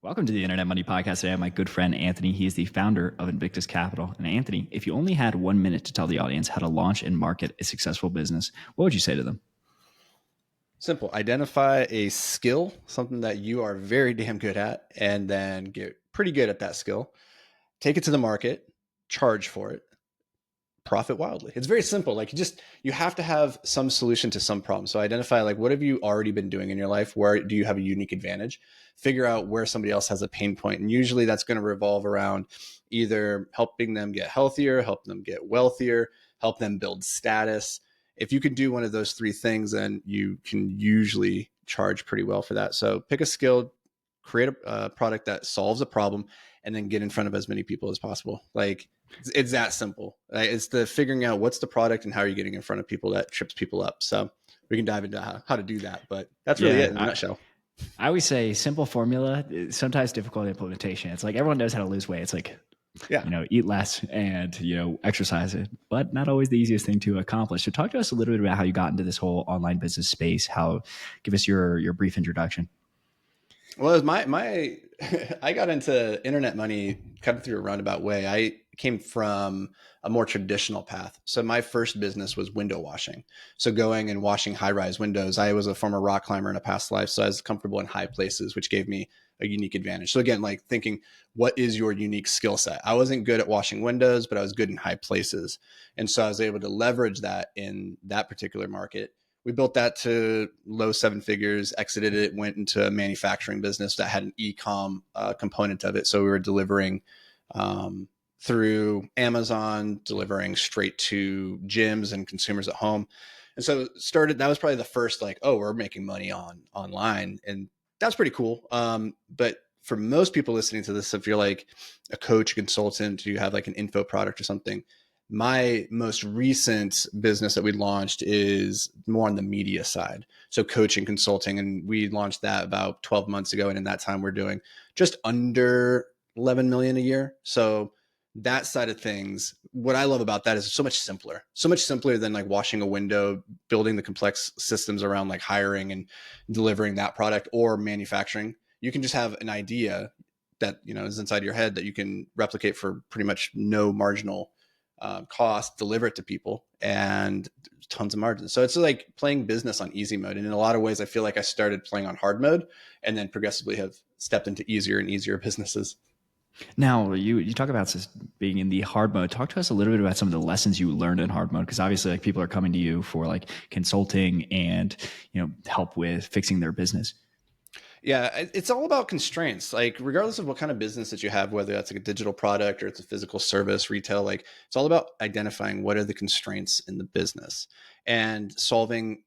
Welcome to the Internet Money Podcast. Today, I have my good friend Anthony. He is the founder of Invictus Capital. And Anthony, if you only had 1 minute to tell the audience how to launch and market a successful business, what would you say to them? Simple. Identify a skill, something that you are very damn good at, and then get pretty good at that skill. Take it to the market, charge for it, profit wildly. It's very simple. Like you have to have some solution to some problem. So identify like what have you already been doing in your life? Where do you have a unique advantage? Figure out where somebody else has a pain point. And usually that's going to revolve around either helping them get healthier, help them get wealthier, help them build status. If you can do one of those three things, then you can usually charge pretty well for that. So pick a skill, create a product that solves a problem, and then get in front of as many people as possible. Like it's that simple. It's the figuring out what's the product and how are you getting in front of people that trips people up. So we can dive into how to do that, but that's really it in a nutshell. I always say simple formula, sometimes difficult implementation. It's like everyone knows how to lose weight. It's like, eat less and, exercise it, but not always the easiest thing to accomplish. So talk to us a little bit about how you got into this whole online business space. Give us your brief introduction. Well, it was my I got into internet money kind of through a roundabout way. I came from a more traditional path. So my first business was window washing. So going and washing high-rise windows. I was a former rock climber in a past life, so I was comfortable in high places, which gave me a unique advantage. So again, like thinking, what is your unique skill set? I wasn't good at washing windows, but I was good in high places. And so I was able to leverage that in that particular market. We built that to low seven figures, exited it, went into a manufacturing business that had an e-com component of it. So we were delivering through Amazon, delivering straight to gyms and consumers at home. And so that was probably the first like, oh, we're making money online. And that's pretty cool. But for most people listening to this, if you're like a coach, a consultant, you have like an info product or something, my most recent business that we launched is more on the media side. So coaching, consulting, and we launched that about 12 months ago. And in that time, we're doing just under 11 million a year. So that side of things, what I love about that is so much simpler than like washing a window, building the complex systems around like hiring and delivering that product or manufacturing. You can just have an idea that, is inside your head that you can replicate for pretty much no marginal cost, deliver it to people, and tons of margins. So it's like playing business on easy mode. And in a lot of ways, I feel like I started playing on hard mode and then progressively have stepped into easier and easier businesses. Now, you talk about being in the hard mode. Talk to us a little bit about some of the lessons you learned in hard mode, because obviously like people are coming to you for like consulting and help with fixing their business. Yeah, it's all about constraints. Like regardless of what kind of business that you have, whether that's like a digital product or it's a physical service, retail, like it's all about identifying what are the constraints in the business and solving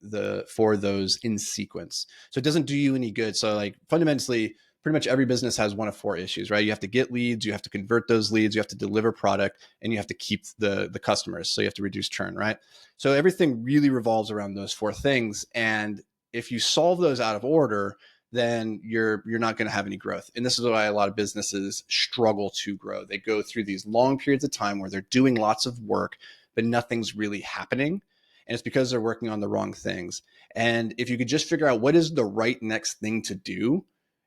for those in sequence. So it doesn't do you any good. So like fundamentally, pretty much every business has one of four issues, right? You have to get leads, you have to convert those leads, you have to deliver product, and you have to keep the customers. So you have to reduce churn, right? So everything really revolves around those four things. And if you solve those out of order, then you're not going to have any growth. And this is why a lot of businesses struggle to grow. They go through these long periods of time where they're doing lots of work, but nothing's really happening. And it's because they're working on the wrong things. And if you could just figure out what is the right next thing to do,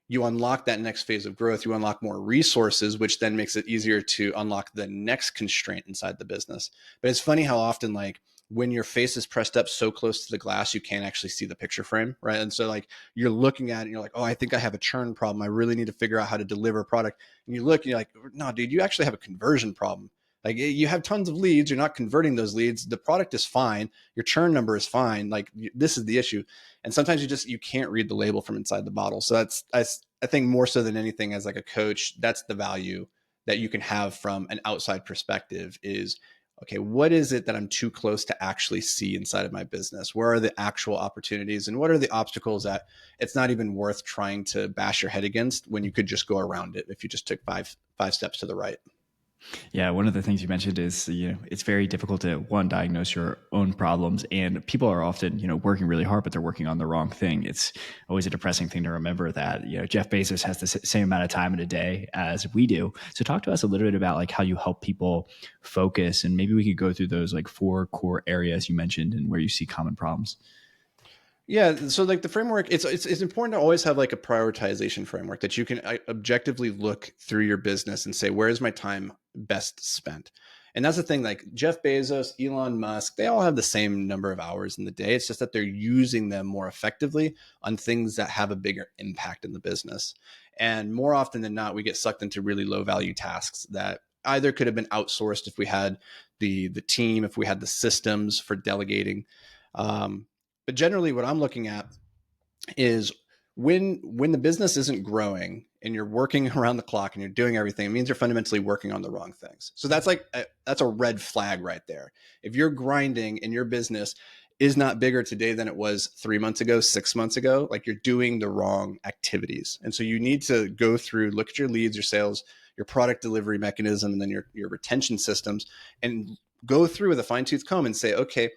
you unlock that next phase of growth. You unlock more resources, which then makes it easier to unlock the next constraint inside the business. But it's funny how often like when your face is pressed up so close to the glass, you can't actually see the picture frame, right? And so like you're looking at it and you're like, oh, I think I have a churn problem. I really need to figure out how to deliver a product. And you look and you're like, no, dude, you actually have a conversion problem. Like you have tons of leads. You're not converting those leads. The product is fine. Your churn number is fine. Like this is the issue. And sometimes you can't read the label from inside the bottle. So I think more so than anything as like a coach, that's the value that you can have from an outside perspective is, okay, what is it that I'm too close to actually see inside of my business? Where are the actual opportunities and what are the obstacles that it's not even worth trying to bash your head against when you could just go around it if you just took five steps to the right? Yeah, one of the things you mentioned is it's very difficult to diagnose your own problems, and people are often working really hard, but they're working on the wrong thing. It's always a depressing thing to remember that Jeff Bezos has the same amount of time in a day as we do. So talk to us a little bit about like how you help people focus, and maybe we could go through those like four core areas you mentioned and where you see common problems. Yeah, so like the framework, it's important to always have like a prioritization framework that you can objectively look through your business and say, where is my time best spent? And that's the thing, like Jeff Bezos, Elon Musk, they all have the same number of hours in the day. It's just that they're using them more effectively on things that have a bigger impact in the business. And more often than not, we get sucked into really low value tasks that either could have been outsourced if we had the team, if we had the systems for delegating. Um, but generally, what I'm looking at is when the business isn't growing and you're working around the clock and you're doing everything, it means you're fundamentally working on the wrong things. So that's like that's a red flag right there. If you're grinding and your business is not bigger today than it was 3 months ago, 6 months ago, like you're doing the wrong activities. And so you need to go through, look at your leads, your sales, your product delivery mechanism, and then your retention systems, and go through with a fine tooth comb and say, okay,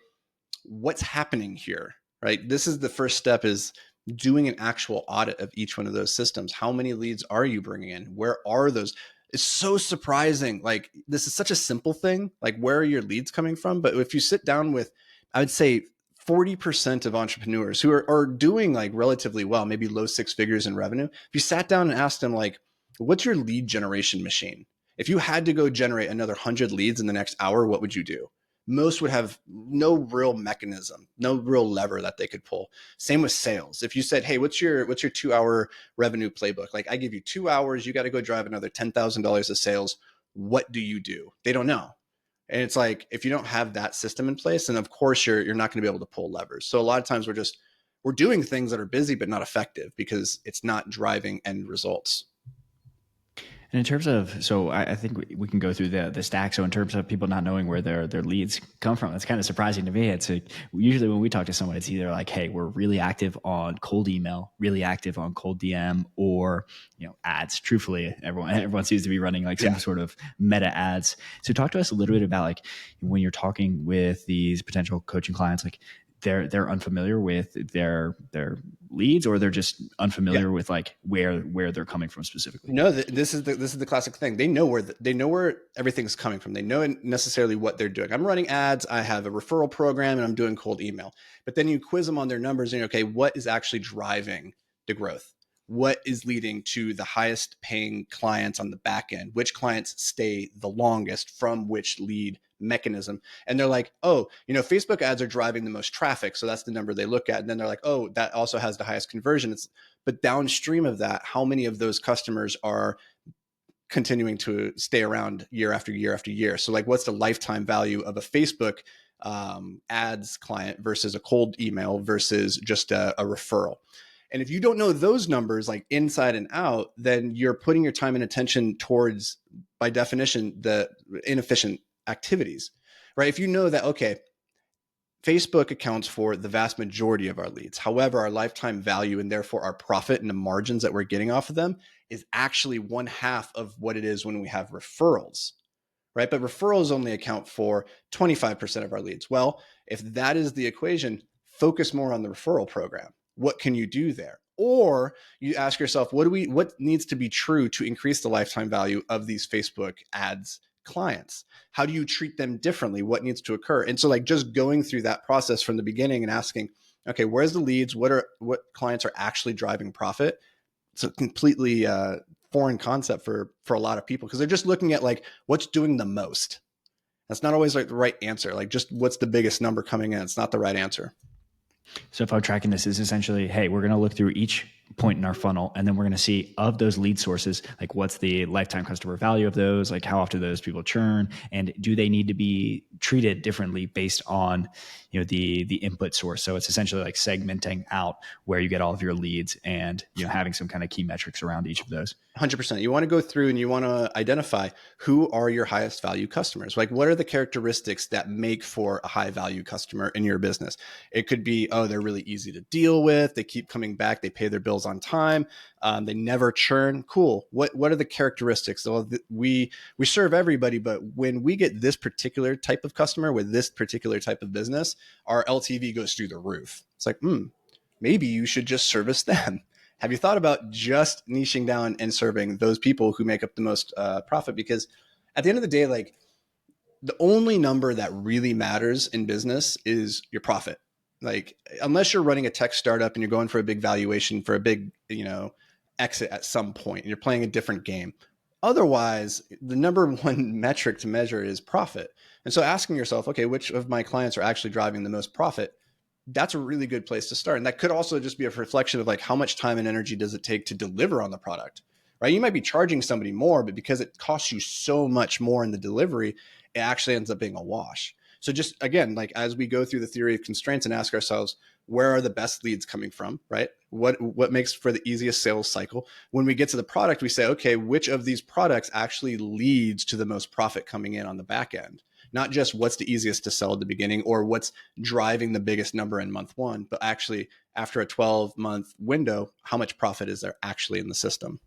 what's happening here, right? This is the first step, is doing an actual audit of each one of those systems. How many leads are you bringing in? Where are those? It's so surprising. Like, this is such a simple thing. Like, where are your leads coming from? But if you sit down with, I would say 40% of entrepreneurs who are doing like relatively well, maybe low six figures in revenue, if you sat down and asked them, like, what's your lead generation machine? If you had to go generate another 100 leads in the next hour, what would you do? Most would have no real mechanism, no real lever that they could pull. Same with sales. If you said, hey, what's your 2 hour revenue playbook? Like, I give you 2 hours, you got to go drive another $10,000 of sales. What do you do? They don't know. And it's like, if you don't have that system in place, then of course you're not going to be able to pull levers. So a lot of times we're doing things that are busy but not effective because it's not driving end results. And in terms of, so I think we can go through the stack. So in terms of people not knowing where their leads come from, it's kind of surprising to me. It's like, usually when we talk to someone, it's either like, hey, we're really active on cold email, really active on cold DM, or ads. Truthfully, everyone seems to be running like some sort of meta ads. So talk to us a little bit about, like, when you're talking with these potential coaching clients, like, they're unfamiliar with their leads, or they're just unfamiliar with like where they're coming from specifically. No, this is the classic thing. They know where everything's coming from. They know necessarily what they're doing. I'm running ads. I have a referral program, and I'm doing cold email. But then you quiz them on their numbers, and okay, what is actually driving the growth? What is leading to the highest paying clients on the back end? Which clients stay the longest from which lead mechanism? And they're like, oh, Facebook ads are driving the most traffic, so that's the number they look at. And then they're like, oh, that also has the highest conversion. But downstream of that, how many of those customers are continuing to stay around year after year after year? So like, what's the lifetime value of a Facebook ads client versus a cold email versus just a referral? And if you don't know those numbers like inside and out, then you're putting your time and attention towards, by definition, the inefficient activities, right? If you know that, okay, Facebook accounts for the vast majority of our leads. However, our lifetime value, and therefore our profit and the margins that we're getting off of them, is actually 1/2 of what it is when we have referrals, right? But referrals only account for 25% of our leads. Well, if that is the equation, focus more on the referral program. What can you do there? Or you ask yourself, what needs to be true to increase the lifetime value of these Facebook ads clients? How do you treat them differently? What needs to occur? And so, like, just going through that process from the beginning and asking, okay, where's the leads? What clients are actually driving profit? It's a completely foreign concept for a lot of people, because they're just looking at like what's doing the most. That's not always like the right answer. Like, just what's the biggest number coming in? It's not the right answer. So if I'm tracking this, is essentially, hey, we're going to look through each point in our funnel, and then we're going to see, of those lead sources, like, what's the lifetime customer value of those, like how often those people churn, and do they need to be treated differently based on the input source. So it's essentially like segmenting out where you get all of your leads, and having some kind of key metrics around each of those. 100%. You want to go through and you want to identify who are your highest value customers. Like, what are the characteristics that make for a high value customer in your business? It could be, oh, they're really easy to deal with. They keep coming back. They pay their bills on time. They never churn. Cool. What are the characteristics? So we serve everybody, but when we get this particular type of customer with this particular type of business, our LTV goes through the roof. It's like, maybe you should just service them. Have you thought about just niching down and serving those people who make up the most profit? Because at the end of the day, like, the only number that really matters in business is your profit. like, unless you're running a tech startup and you're going for a big valuation for a big, exit at some point, and you're playing a different game. Otherwise, the number one metric to measure is profit. And so asking yourself, okay, which of my clients are actually driving the most profit? That's a really good place to start. And that could also just be a reflection of like, how much time and energy does it take to deliver on the product, right? You might be charging somebody more, but because it costs you so much more in the delivery, it actually ends up being a wash. So just again, like as we go through the theory of constraints and ask ourselves, where are the best leads coming from, right? What makes for the easiest sales cycle? When we get to the product, we say, okay, which of these products actually leads to the most profit coming in on the back end? Not just what's the easiest to sell at the beginning or what's driving the biggest number in month one, but actually after a 12-month window, how much profit is there actually in the system?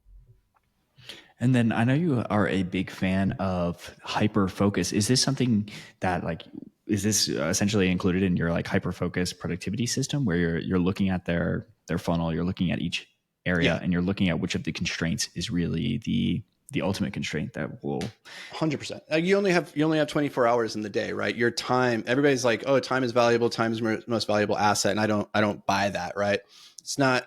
And then I know you are a big fan of hyper focus. Is this something that like is this essentially included in your like hyper focus productivity system where you're looking at their funnel, you're looking at each area Yeah, and you're looking at which of the constraints is really the ultimate constraint that will 100%. You only have 24 hours in the day, right? Your time, everybody's like, "Oh, time is valuable, time is most valuable asset." And I don't buy that, right? It's not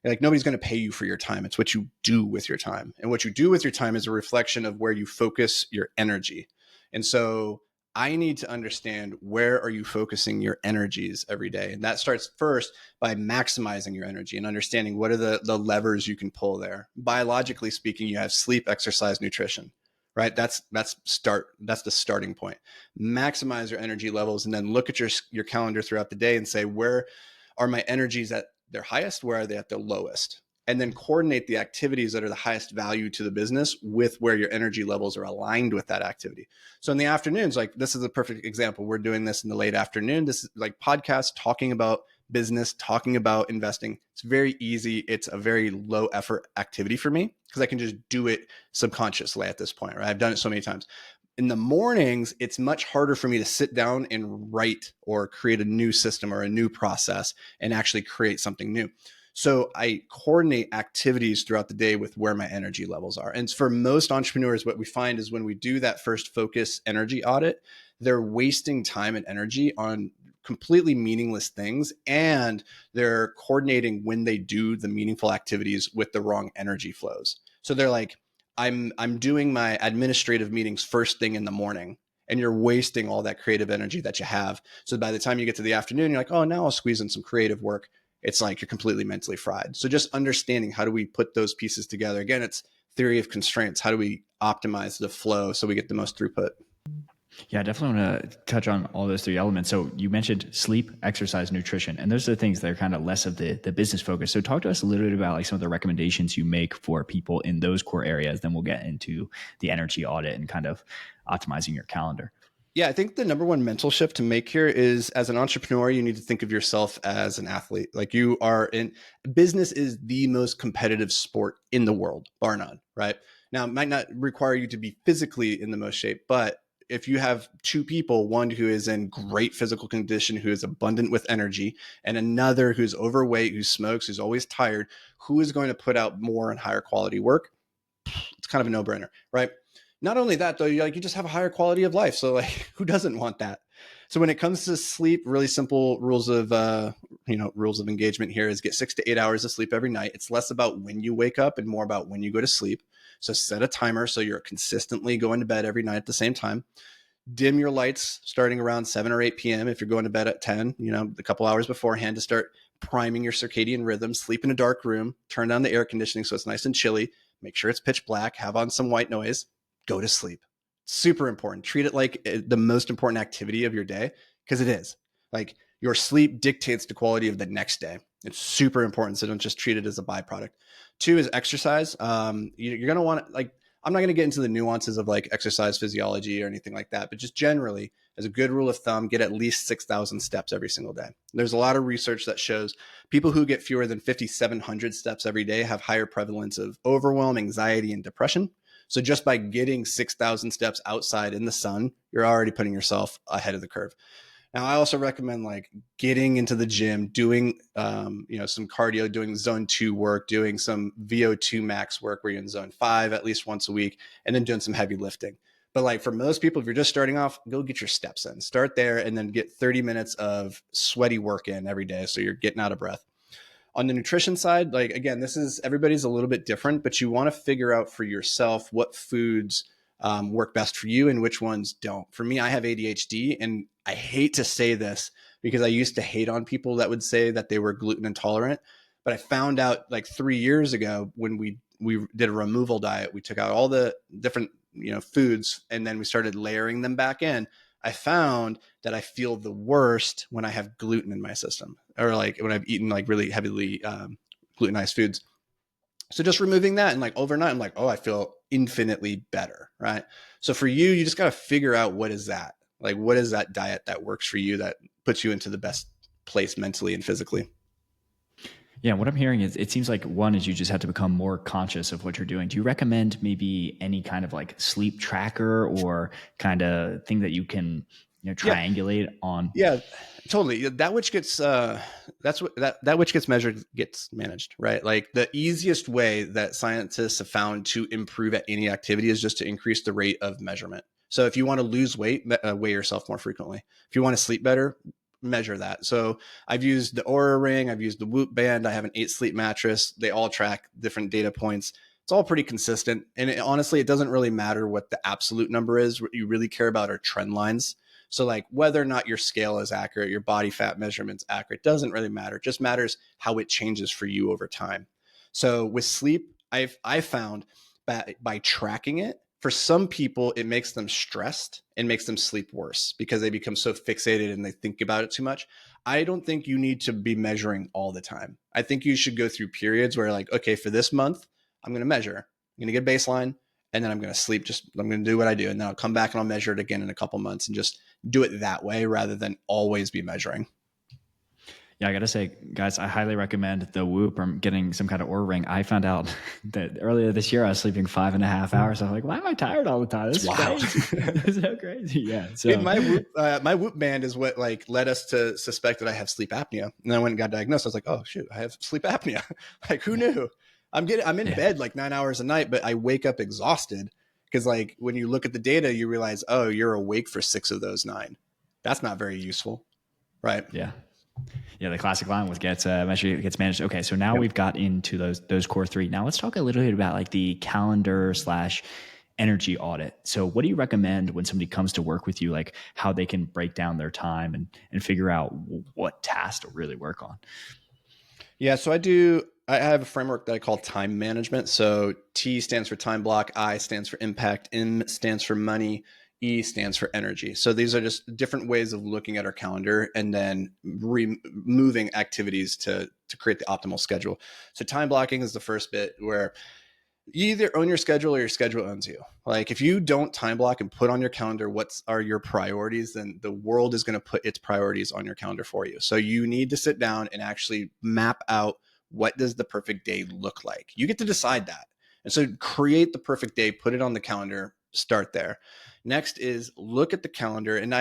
like nobody's going to pay you for your time. It's what you do with your time. And what you do with your time is a reflection of where you focus your energy. And so I need to understand, where are you focusing your energies every day? And that starts first by maximizing your energy and understanding what are the levers you can pull there. Biologically speaking, you have sleep, exercise, nutrition, right? That's the starting point. Maximize your energy levels and then look at your calendar throughout the day and say, where are my energies at their highest? Where are they at their lowest? And then coordinate the activities that are the highest value to the business with where your energy levels are aligned with that activity. So in the afternoons, like this is a perfect example. We're doing this in the late afternoon. This is like podcast talking about business, talking about investing. It's very easy. It's a very low effort activity for me because I can just do it subconsciously at this point, right? I've done it so many times. In the mornings, it's much harder for me to sit down and write or create a new system or a new process and actually create something new. So I coordinate activities throughout the day with where my energy levels are. And for most entrepreneurs, what we find is when we do that first focus energy audit, they're wasting time and energy on completely meaningless things. And they're coordinating when they do the meaningful activities with the wrong energy flows. So they're like, I'm doing my administrative meetings first thing in the morning, and you're wasting all that creative energy that you have. So by the time you get to the afternoon, you're like, oh, now I'll squeeze in some creative work. It's like you're completely mentally fried. So just understanding, how do we put those pieces together? Again, it's theory of constraints. How do we optimize the flow so we get the most throughput? Yeah, I definitely want to touch on all those three elements. So you mentioned sleep, exercise, nutrition, and those are the things that are kind of less of the business focus. So talk to us a little bit about like some of the recommendations you make for people in those core areas. Then we'll get into the energy audit and kind of optimizing your calendar. Yeah, I think the number one mental shift to make here is, as an entrepreneur, you need to think of yourself as an athlete. Like, you are in business is the most competitive sport in the world, bar none, right? Now, it might not require you to be physically in the most shape, but if you have two people, one who is in great physical condition, who is abundant with energy, and another who's overweight, who smokes, who's always tired, who is going to put out more and higher quality work? It's kind of a no-brainer, right? Not only that, though, you just have a higher quality of life. So like, who doesn't want that? So when it comes to sleep, really simple rules of rules of engagement here is get 6 to 8 hours of sleep every night. It's less about when you wake up and more about when you go to sleep. So set a timer so you're consistently going to bed every night at the same time. Dim your lights starting around 7 or 8 p.m. If you're going to bed at 10, a couple hours beforehand to start priming your circadian rhythm. Sleep in a dark room, turn down the air conditioning so it's nice and chilly. Make sure it's pitch black, have on some white noise, go to sleep. Super important. Treat it like the most important activity of your day, because it is. Like, your sleep dictates the quality of the next day. It's super important. So don't just treat it as a byproduct. Two is exercise. You're going to want to, like, I'm not going to get into the nuances of like exercise physiology or anything like that, but just generally, as a good rule of thumb, get at least 6,000 steps every single day. There's a lot of research that shows people who get fewer than 5,700 steps every day have higher prevalence of overwhelm, anxiety, and depression. So just by getting 6,000 steps outside in the sun, you're already putting yourself ahead of the curve. Now, I also recommend like getting into the gym, doing some cardio, doing zone 2 work, doing some VO2 max work where you're in zone 5 at least once a week, and then doing some heavy lifting. But like for most people, if you're just starting off, go get your steps in. Start there and then get 30 minutes of sweaty work in every day. So you're getting out of breath. On the nutrition side, like again, this is everybody's a little bit different, but you want to figure out for yourself what foods work best for you and which ones don't. For me, I have ADHD, and I hate to say this because I used to hate on people that would say that they were gluten intolerant. But I found out like 3 years ago when we did a removal diet, we took out all the different foods, and then we started layering them back in. I found that I feel the worst when I have gluten in my system, or like when I've eaten like really heavily glutenized foods. So just removing that, and like overnight, I'm like, oh, I feel infinitely better, right? So for you, you just got to figure out what is that? Like, what is that diet that works for you that puts you into the best place mentally and physically? Yeah, what I'm hearing is it seems like one is you just have to become more conscious of what you're doing. Do you recommend maybe any kind of like sleep tracker or kind of thing that you can Yeah, triangulate on? yeah, totally. That which gets that's what that which gets measured gets managed, right? Like the easiest way that scientists have found to improve at any activity is just to increase the rate of measurement. So if you want to lose weight, weigh yourself more frequently. If you want to sleep better, measure that. So I've used the Aura Ring, I've used the Whoop Band, I have an 8 Sleep mattress. They all track different data points. It's all pretty consistent, and honestly, it doesn't really matter what the absolute number is. What you really care about are trend lines. So like whether or not your scale is accurate, your body fat measurement's accurate, doesn't really matter. It just matters how it changes for you over time. So with sleep, I found that by tracking it, for some people, it makes them stressed and makes them sleep worse because they become so fixated and they think about it too much. I don't think you need to be measuring all the time. I think you should go through periods where like, okay, for this month, I'm going to measure. I'm going to get a baseline, and then I'm going to sleep. I'm going to do what I do. And then I'll come back and I'll measure it again in a couple months and just do it that way rather than always be measuring. Yeah, I gotta say, guys, I highly recommend the Whoop or getting some kind of Oura ring. I found out that earlier this year I was sleeping 5.5 hours. I'm like, why am I tired all the time? This It's is wild. crazy. This is so crazy. Yeah. Dude, So my Whoop band is what like led us to suspect that I have sleep apnea. And then I went and got diagnosed. I was like, oh shoot, I have sleep apnea. Like who knew? I'm in yeah. bed like 9 hours a night, but I wake up exhausted because like when you look at the data, you realize, oh, you're awake for 6 of those 9. That's not very useful, right? Yeah. Yeah, the classic line was gets managed. Okay, so now Yep. we've got into those core three. Now let's talk a little bit about like the calendar slash energy audit. So what do you recommend when somebody comes to work with you, like how they can break down their time and figure out what tasks to really work on? Yeah, so I have a framework that I call time management. So T stands for time block, I stands for impact, M stands for money, E stands for energy. So these are just different ways of looking at our calendar and then removing activities to create the optimal schedule. So time blocking is the first bit where you either own your schedule or your schedule owns you. Like if you don't time block and put on your calendar what are your priorities, then the world is going to put its priorities on your calendar for you. So you need to sit down and actually map out what does the perfect day look like. You get to decide that. And so create the perfect day, put it on the calendar, start there. Next is look at the calendar. And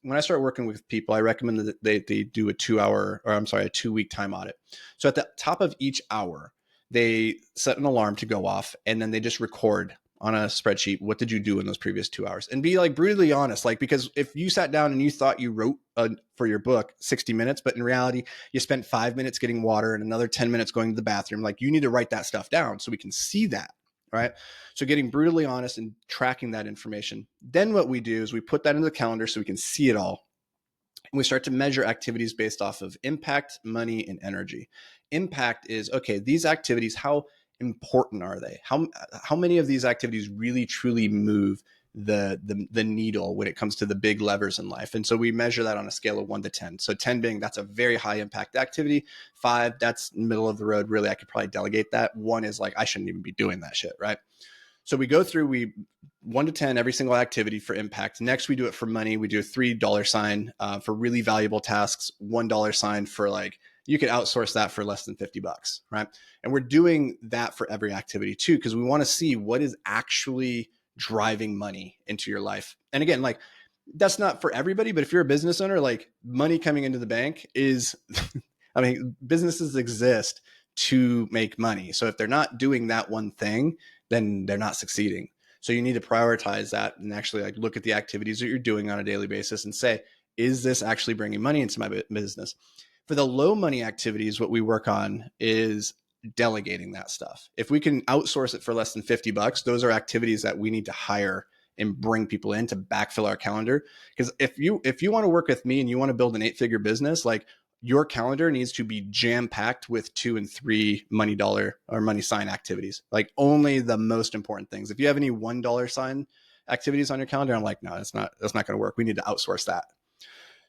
when I start working with people, I recommend that they do a 2-week time audit. So at the top of each hour, they set an alarm to go off, and then they just record on a spreadsheet what did you do in those previous 2 hours, and be like brutally honest. Like because if you sat down and you thought you wrote for your book 60 minutes, but in reality you spent 5 minutes getting water and another 10 minutes going to the bathroom, like you need to write that stuff down so we can see that. Right. So getting brutally honest and tracking that information. Then what we do is we put that into the calendar so we can see it all. And we start to measure activities based off of impact, money, and energy. Impact is, okay, these activities, how important are they? How many of these activities really truly move the needle when it comes to the big levers in life? And so we measure that on a scale of 1 to 10. So 10 being that's a very high impact activity. 5, that's middle of the road. Really, I could probably delegate that. 1 is like, I shouldn't even be doing that shit, right? So we go through, 1 to 10, every single activity for impact. Next, we do it for money. We do a $3 sign for really valuable tasks, $1 sign for like, you could outsource that for less than $50, right? And we're doing that for every activity too, because we want to see what is actually driving money into your life. And again, like that's not for everybody, but if you're a business owner, like money coming into the bank is, I mean, businesses exist to make money. So if they're not doing that one thing, then they're not succeeding. So you need to prioritize that and actually like look at the activities that you're doing on a daily basis and say, is this actually bringing money into my business? For the low money activities, what we work on is delegating that stuff. If we can outsource it for less than $50, those are activities that we need to hire and bring people in to backfill our calendar. Because if you want to work with me and you want to build an 8-figure business, like your calendar needs to be jam packed with 2 and 3 money dollar or money sign activities, like only the most important things. If you have any $1 sign activities on your calendar, I'm like, no, that's not going to work. We need to outsource that.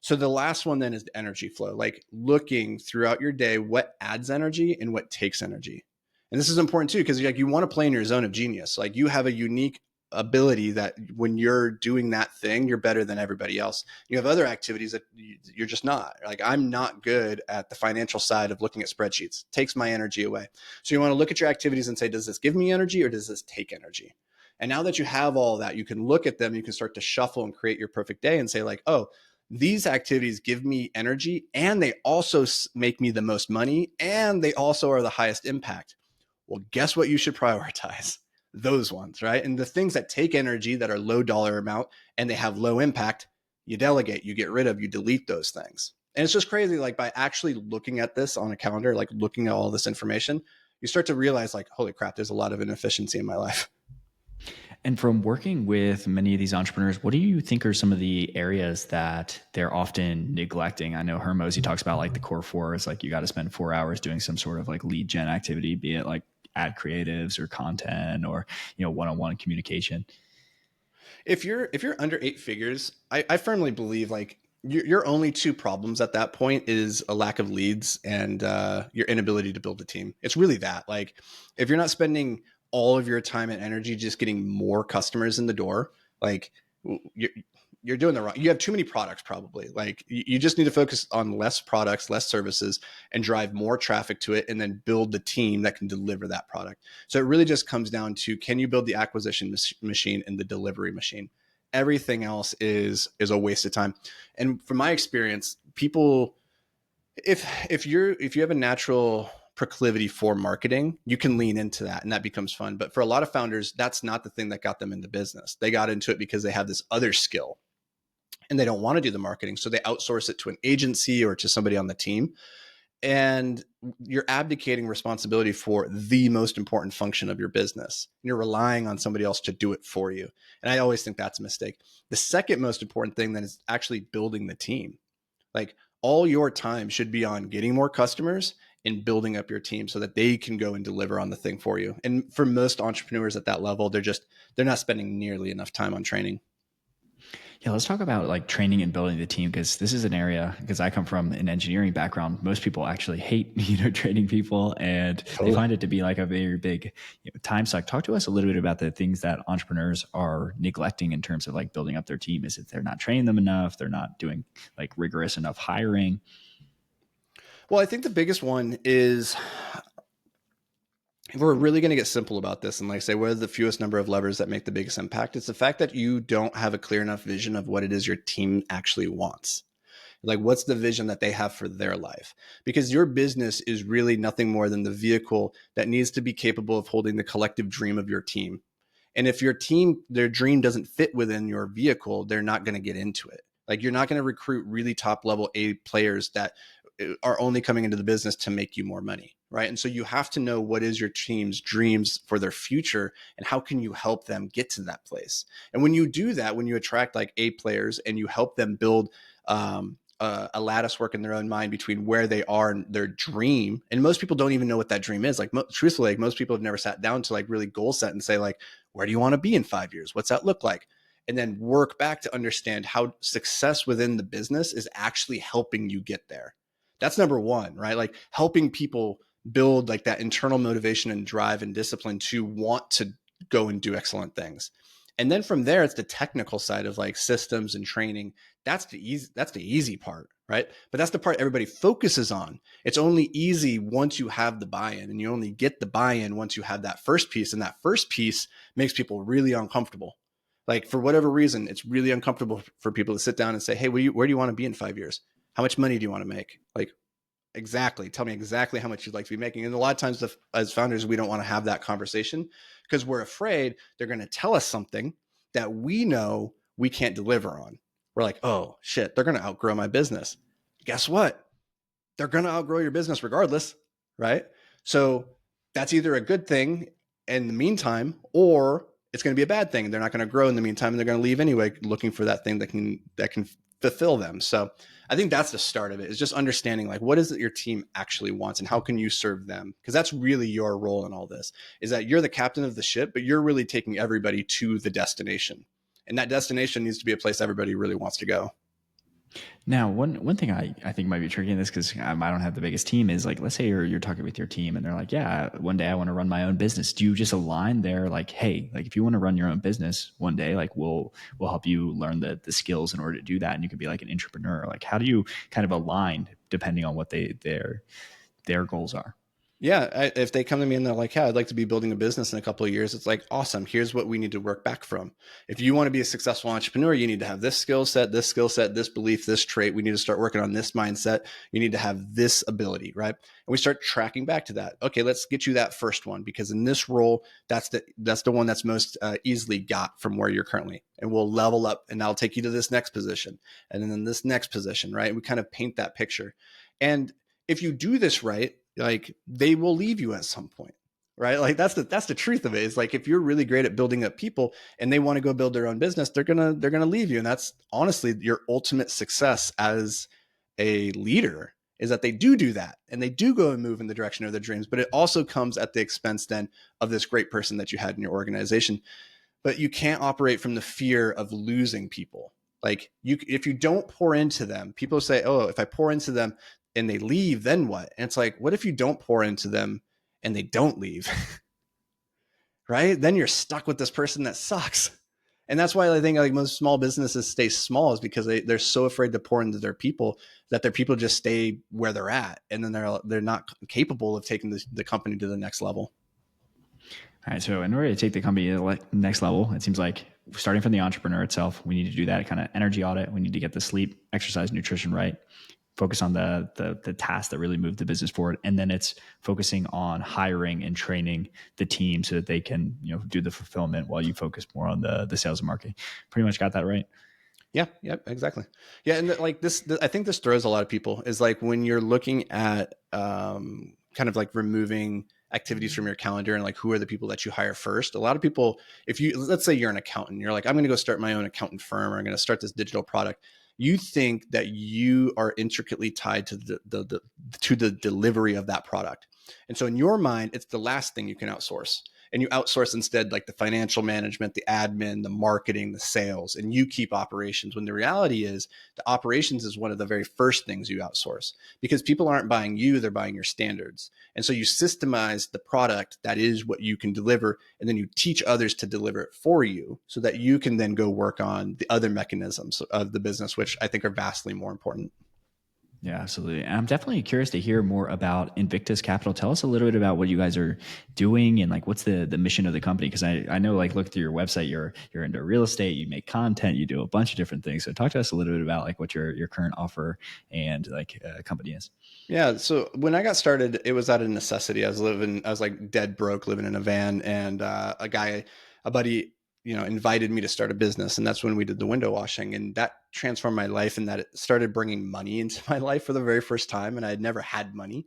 So the last one then is the energy flow, like looking throughout your day, what adds energy and what takes energy. And this is important too, because like you want to play in your zone of genius. Like you have a unique ability that when you're doing that thing, you're better than everybody else. You have other activities that you're just not. Like I'm not good at the financial side of looking at spreadsheets. It takes my energy away. So you want to look at your activities and say, does this give me energy or does this take energy? And now that you have all that, you can look at them, you can start to shuffle and create your perfect day and say like, oh, these activities give me energy and they also make me the most money and they also are the highest impact. Well, guess what you should prioritize? Those ones, right? And the things that take energy that are low dollar amount and they have low impact, you delegate, you get rid of, you delete those things. And it's just crazy. Like by actually looking at this on a calendar, like looking at all this information, you start to realize like, holy crap, there's a lot of inefficiency in my life. And from working with many of these entrepreneurs, what do you think are some of the areas that they're often neglecting? I know Hermos, he talks about like the core four is like you got to spend 4 hours doing some sort of like lead gen activity, be it like ad creatives or content or, one-on-one communication. If you're under 8 figures, I firmly believe like your only two problems at that point is a lack of leads and your inability to build a team. It's really that. Like if you're not spending all of your time and energy just getting more customers in the door, like you're doing the wrong. You have too many products probably. Like you just need to focus on less products, less services, and drive more traffic to it, and then build the team that can deliver that product. So it really just comes down to, can you build the acquisition machine and the delivery machine? Everything else is a waste of time. And from my experience, people, if you have a natural proclivity for marketing, you can lean into that and that becomes fun. But for a lot of founders, that's not the thing that got them into business. They got into it because they have this other skill and they don't want to do the marketing. So they outsource it to an agency or to somebody on the team. And you're abdicating responsibility for the most important function of your business. You're relying on somebody else to do it for you. And I always think that's a mistake. The second most important thing then is actually building the team. Like all your time should be on getting more customers and building up your team so that they can go and deliver on the thing for you. And for most entrepreneurs at that level, they're not spending nearly enough time on training. Yeah, let's talk about like training and building the team, because this is an area, because I come from an engineering background. Most people actually hate, training people, and they find it to be like a very big time suck. Talk to us a little bit about the things that entrepreneurs are neglecting in terms of like building up their team. Is it they're not training them enough? They're not doing like rigorous enough hiring? Well, I think the biggest one is, if we're really going to get simple about this and like say, what are the fewest number of levers that make the biggest impact? It's the fact that you don't have a clear enough vision of what it is your team actually wants. Like, what's the vision that they have for their life? Because your business is really nothing more than the vehicle that needs to be capable of holding the collective dream of your team. And if your team, their dream doesn't fit within your vehicle, they're not going to get into it. Like you're not going to recruit really top level A players that are only coming into the business to make you more money, right? And so you have to know what is your team's dreams for their future and how can you help them get to that place. And when you do that, when you attract like A players and you help them build a lattice work in their own mind between where they are and their dream, and most people don't even know what that dream is. Like truthfully, like most people have never sat down to like really goal set and say like, where do you want to be in 5 years? What's that look like? And then work back to understand how success within the business is actually helping you get there. That's number one, right? Like helping people build like that internal motivation and drive and discipline to want to go and do excellent things. And then from there, it's the technical side of like systems and training. That's the easy part, right? But that's the part everybody focuses on. It's only easy once you have the buy-in, and you only get the buy-in once you have that first piece. And that first piece makes people really uncomfortable. Like for whatever reason, it's really uncomfortable for people to sit down and say, hey, where do you want to be in 5 years? How much money do you want to make? Like, Exactly. Tell me exactly how much you'd like to be making. And a lot of times, as founders, we don't want to have that conversation because we're afraid they're going to tell us something that we know we can't deliver on. We're like, oh shit, they're going to outgrow my business. Guess what? They're going to outgrow your business regardless, right? So that's either a good thing in the meantime, or it's going to be a bad thing. They're not going to grow in the meantime, and they're going to leave anyway, looking for that thing that can fulfill them. So I think that's the start of it, is just understanding like what is it your team actually wants and how can you serve them? Because that's really your role in all this, is that you're the captain of the ship, but you're really taking everybody to the destination. And that destination needs to be a place everybody really wants to go. Now, one thing I think might be tricky in this, because I don't have the biggest team, is like, let's say you're talking with your team and they're like, yeah, one day I want to run my own business. Do you just align there, like, hey, like if you want to run your own business one day, like we'll help you learn the skills in order to do that, and you can be like an entrepreneur. Like, how do you kind of align depending on what their goals are? Yeah, if they come to me and they're like, "Yeah, I'd like to be building a business in a couple of years," it's like, awesome. Here's what we need to work back from. If you want to be a successful entrepreneur, you need to have this skill set, this belief, this trait. We need to start working on this mindset. You need to have this ability, right? And we start tracking back to that. Okay, let's get you that first one, because in this role, that's the one that's most easily got from where you're currently. And we'll level up, and I'll take you to this next position, and then this next position, right? We kind of paint that picture, and if you do this right, like they will leave you at some point, right? Like that's the truth of it. Is like if you're really great at building up people and they want to go build their own business, they're gonna leave you, and that's honestly your ultimate success as a leader, is that they do that and they do go and move in the direction of their dreams. But it also comes at the expense then of this great person that you had in your organization. But you can't operate from the fear of losing people. Like if you don't pour into them, people say, oh, if I pour into them and they leave, then what? And it's like, what if you don't pour into them and they don't leave? Right? Then you're stuck with this person that sucks. And that's why I think like most small businesses stay small, is because they're so afraid to pour into their people that their people just stay where they're at. And then they're not capable of taking the company to the next level. All right. So in order to take the company to the next level, it seems like starting from the entrepreneur itself, we need to do that kind of energy audit. We need to get the sleep, exercise, nutrition right. Focus on the tasks that really move the business forward, and then it's focusing on hiring and training the team so that they can do the fulfillment while you focus more on the sales and marketing. Pretty much got that right. Yeah, exactly. Yeah, and like I think this throws a lot of people, is like when you're looking at kind of like removing activities from your calendar and like who are the people that you hire first. A lot of people, if you, let's say you're an accountant, you're like, I'm going to go start my own accountant firm, or I'm going to start this digital product. You think that you are intricately tied to the delivery of that product. And so in your mind, it's the last thing you can outsource. And you outsource instead like the financial management, the admin, the marketing, the sales, and you keep operations, when the reality is the operations is one of the very first things you outsource, because people aren't buying you, they're buying your standards. And so you systemize the product that is what you can deliver, and then you teach others to deliver it for you so that you can then go work on the other mechanisms of the business, which I think are vastly more important. Yeah, absolutely. And I'm definitely curious to hear more about Invictus Capital. Tell us a little bit about what you guys are doing and like what's the mission of the company. Because I know, like, look through your website, you're into real estate, you make content, you do a bunch of different things. So talk to us a little bit about like what your current offer and like company is. Yeah. So when I got started, it was out of necessity. I was like dead broke, living in a van, and a buddy, invited me to start a business, and that's when we did the window washing, and that transformed my life, and that it started bringing money into my life for the very first time, and I had never had money,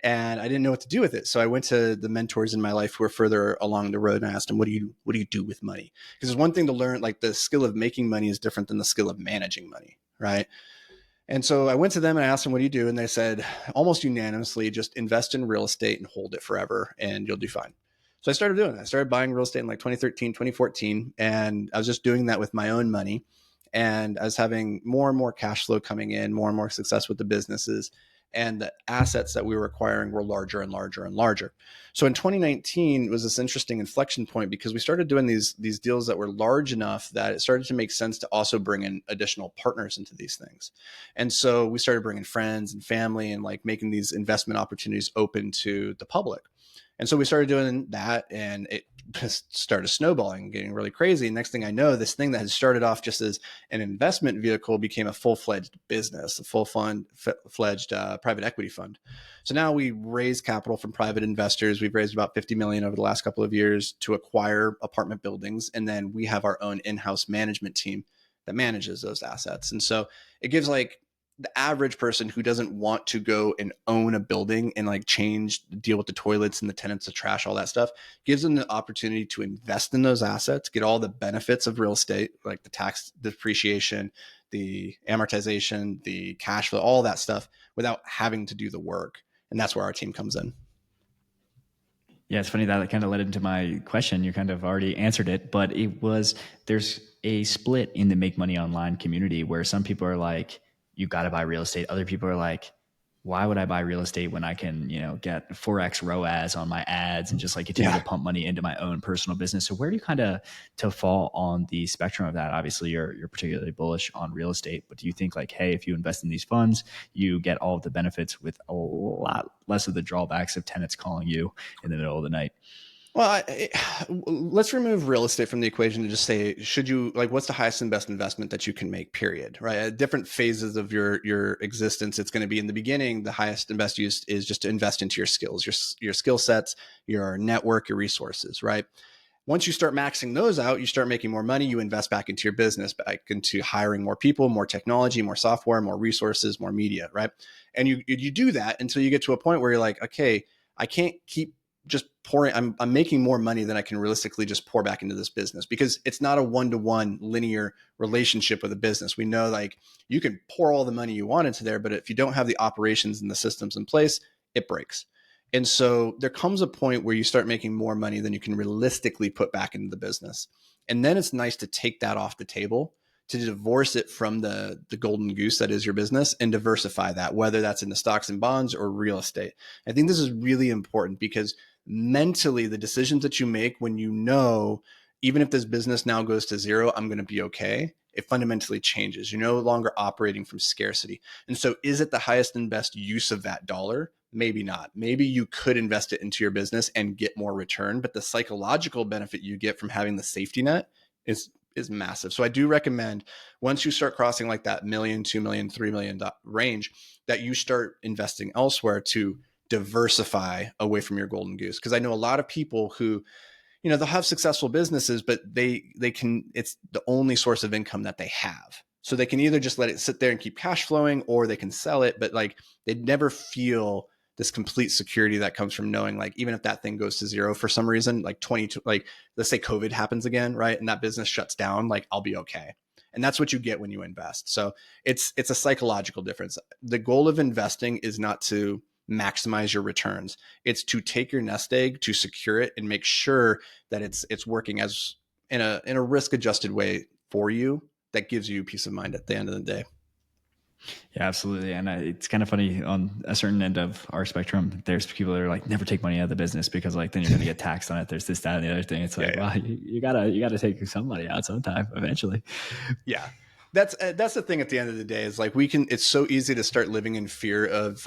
and I didn't know what to do with it. So I went to the mentors in my life who were further along the road, and I asked them, what do you do with money? Because there's one thing to learn, like the skill of making money is different than the skill of managing money, right? And so I went to them and I asked them, what do you do? And they said, almost unanimously, just invest in real estate and hold it forever and you'll do fine. So I started doing that. I started buying real estate in like 2013, 2014. And I was just doing that with my own money. And I was having more and more cash flow coming in, more and more success with the businesses. And the assets that we were acquiring were larger and larger and larger. So in 2019 was this interesting inflection point, because we started doing these deals that were large enough that it started to make sense to also bring in additional partners into these things. And so we started bringing friends and family and like making these investment opportunities open to the public. And so we started doing that, and it just started snowballing, getting really crazy. Next thing I know, this thing that had started off just as an investment vehicle became a full-fledged business, a full-fledged private equity fund. So now we raise capital from private investors. We've raised about 50 million over the last couple of years to acquire apartment buildings. And then we have our own in-house management team that manages those assets. And so it gives like the average person who doesn't want to go and own a building and like deal with the toilets and the tenants, the trash, all that stuff, gives them the opportunity to invest in those assets, get all the benefits of real estate, like the tax depreciation, the amortization, the cash flow, all that stuff without having to do the work. And that's where our team comes in. Yeah, it's funny that kind of led into my question. You kind of already answered it, but there's a split in the make money online community where some people are like, you got to buy real estate. Other people are like, why would I buy real estate when I can, get 4x ROAS on my ads and just like continue to pump money into my own personal business? So where do you kind of to fall on the spectrum of that? Obviously, you're particularly bullish on real estate, but do you think like, hey, if you invest in these funds, you get all of the benefits with a lot less of the drawbacks of tenants calling you in the middle of the night? Well, let's remove real estate from the equation and just say, what's the highest and best investment that you can make, period, right? At different phases of your existence, it's going to be in the beginning, the highest and best use is just to invest into your skills, your skill sets, your network, your resources, right? Once you start maxing those out, you start making more money, you invest back into your business, back into hiring more people, more technology, more software, more resources, more media, right? And you do that until you get to a point where you're like, okay, I can't keep just pouring. I'm making more money than I can realistically just pour back into this business, because it's not a one-to-one linear relationship with a business. We know like you can pour all the money you want into there, but if you don't have the operations and the systems in place, it breaks. And so there comes a point where you start making more money than you can realistically put back into the business. And then it's nice to take that off the table, to divorce it from the golden goose that is your business, and diversify that, whether that's in the stocks and bonds or real estate. I think this is really important, because mentally, the decisions that you make when even if this business now goes to zero, I'm going to be okay, it fundamentally changes. You're no longer operating from scarcity. And so is it the highest and best use of that dollar? Maybe not. Maybe you could invest it into your business and get more return, but the psychological benefit you get from having the safety net is massive. So I do recommend, once you start crossing like that million, 2 million, 3 million range, that you start investing elsewhere to diversify away from your golden goose. Because I know a lot of people who, they'll have successful businesses, but it's the only source of income that they have. So they can either just let it sit there and keep cash flowing, or they can sell it, but like they never feel this complete security that comes from knowing, like, even if that thing goes to zero for some reason, like let's say COVID happens again, right? And that business shuts down, like, I'll be okay. And that's what you get when you invest. So it's a psychological difference. The goal of investing is not to maximize your returns. It's to take your nest egg, to secure it, and make sure that it's working as in a risk adjusted way for you, that gives you peace of mind at the end of the day. Yeah, absolutely. And it's kind of funny, on a certain end of our spectrum, there's people that are like, never take money out of the business, because like then you're going to get taxed on it. There's this, that, and the other thing. It's like, well, you gotta take some money out sometime eventually. Yeah. That's the thing at the end of the day, is like, it's so easy to start living in fear of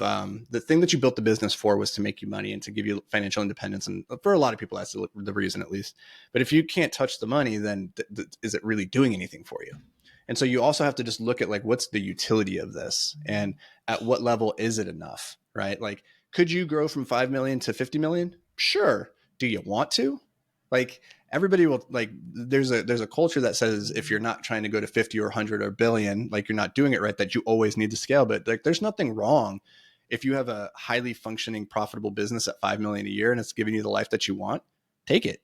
the thing that you built the business for was to make you money and to give you financial independence. And for a lot of people, that's the reason, at least. But if you can't touch the money, then is it really doing anything for you? And so you also have to just look at like, what's the utility of this, and at what level is it enough, right? Like, could you grow from 5 million to 50 million? Sure. Do you want to? Like, everybody will, like, there's a culture that says if you're not trying to go to 50 or 100 or billion, like, you're not doing it right, that you always need to scale. But like, there's nothing wrong if you have a highly functioning, profitable business at 5 million a year and it's giving you the life that you want. Take it.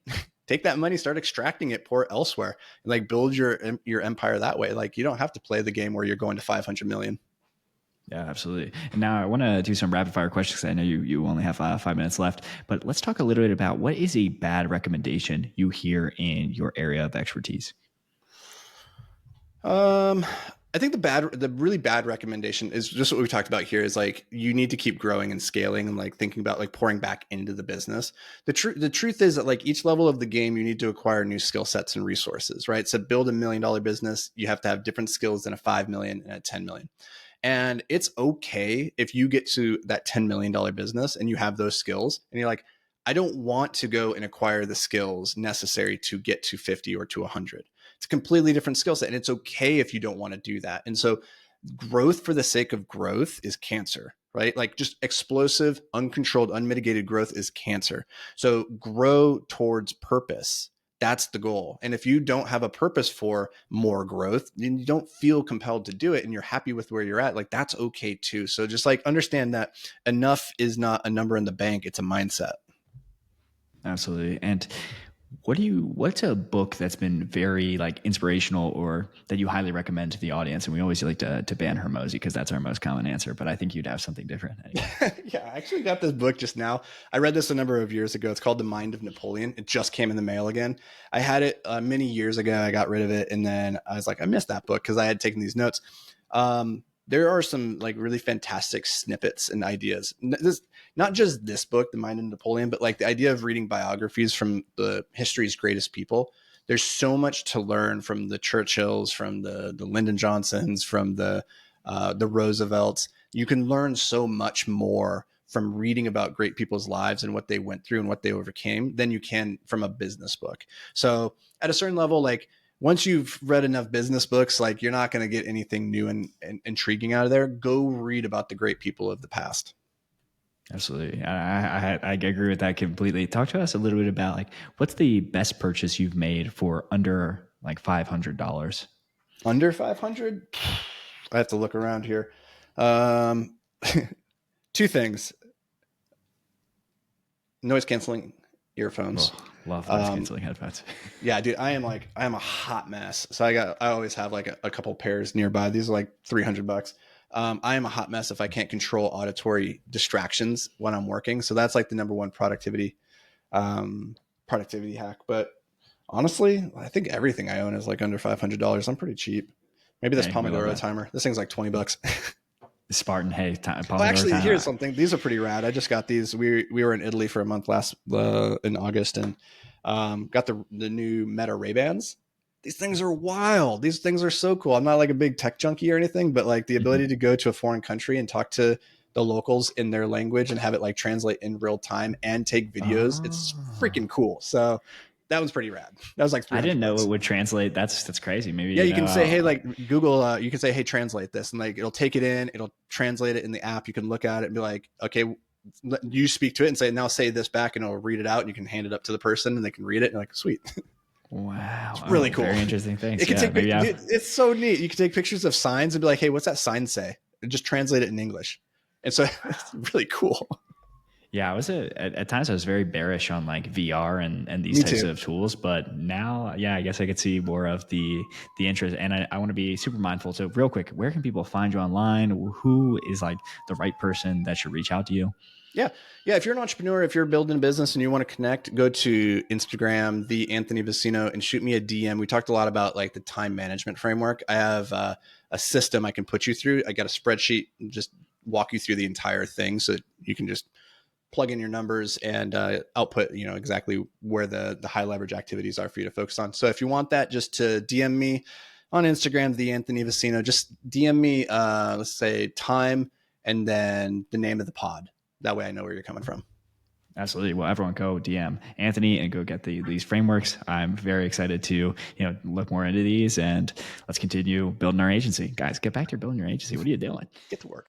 Take that money, start extracting it, pour it elsewhere, and like build your empire that way. Like, you don't have to play the game where you're going to 500 million. Yeah, absolutely. And now I want to do some rapid fire questions, because I know you only have 5 minutes left. But let's talk a little bit about, what is a bad recommendation you hear in your area of expertise? I think the really bad recommendation is just what we've talked about here, is like, you need to keep growing and scaling, and like thinking about like pouring back into the business. The truth is that like, each level of the game, you need to acquire new skill sets and resources, right? So build $1 million business, you have to have different skills than a 5 million and a 10 million. And it's okay if you get to that $10 million business and you have those skills and you're like, I don't want to go and acquire the skills necessary to get to 50 or to 100. It's a completely different skill set. And it's okay if you don't want to do that. And so growth for the sake of growth is cancer, right? Like just explosive, uncontrolled, unmitigated growth is cancer. So grow towards purpose. That's the goal. And if you don't have a purpose for more growth, then you don't feel compelled to do it and you're happy with where you're at, like that's okay too. So just like understand that enough is not a number in the bank, it's a mindset. Absolutely. And what's a book that's been very like inspirational or that you highly recommend to the audience? And we always like to ban Hermosi because that's our most common answer, but I think you'd have something different. Anyway. Yeah, I actually got this book just now. I read this a number of years ago. It's called The Mind of Napoleon. It just came in the mail again. I had it many years ago. I got rid of it. And then I was like, I missed that book because I had taken these notes. There are some like really fantastic snippets and ideas. Not just this book, The Mind of Napoleon, but like the idea of reading biographies from the history's greatest people. There's so much to learn from the Churchills, from the Lyndon Johnsons, from the Roosevelts. You can learn so much more from reading about great people's lives and what they went through and what they overcame than you can from a business book. So at a certain level, like once you've read enough business books, like you're not going to get anything new and intriguing out of there. Go read about the great people of the past. Absolutely. I agree with that completely. Talk to us a little bit about like, what's the best purchase you've made for under like $500? Under 500? I have to look around here. Two things. Noise canceling earphones. Oh, love noise canceling headphones. Yeah, dude, I am a hot mess. So I always have like a couple pairs nearby. These are like $300. I am a hot mess if I can't control auditory distractions when I'm working. So that's like the number one productivity hack. But honestly, I think everything I own is like under $500. I'm pretty cheap. Maybe this Pomodoro timer. This thing's like $20. Spartan, hey, Pomodoro actually, timer. Here's something. These are pretty rad. I just got these. We were in Italy for a month in August and got the new Meta Ray-Bans. These things are wild. These things are so cool. I'm not like a big tech junkie or anything, but like the ability to go to a foreign country and talk to the locals in their language and have it like translate in real time and take videos. It's freaking cool. So that was pretty rad. That was like, I didn't know it would translate. That's crazy. Maybe, yeah, you can say, hey, like Google, you can say, hey, translate this. And like, it'll take it in, it'll translate it in the app. You can look at it and be like, okay, you speak to it and say, now say this back, and it'll read it out and you can hand it up to the person and they can read it. And you're like, sweet. Wow. It's really cool. Very interesting things. It can it's so neat. You can take pictures of signs and be like, hey, what's that sign say? And just translate it in English. And so it's really cool. Yeah, at times I was very bearish on like VR and these types of tools, but now, yeah, I guess I could see more of the interest, and I want to be super mindful. So real quick, where can people find you online? Who is like the right person that should reach out to you? Yeah. If you're an entrepreneur, if you're building a business and you want to connect, go to Instagram, the Anthony Vicino, and shoot me a DM. We talked a lot about like the time management framework. I have a system I can put you through. I got a spreadsheet and just walk you through the entire thing so that you can just plug in your numbers and output, exactly where the high leverage activities are for you to focus on. So if you want that, just to DM me on Instagram, the Anthony Vicino, just DM me, let's say time and then the name of the pod. That way I know where you're coming from. Absolutely. Well, everyone go DM Anthony and go get these frameworks. I'm very excited to, look more into these, and let's continue building our agency. Guys, get back to building your agency. What are you doing? Get to work.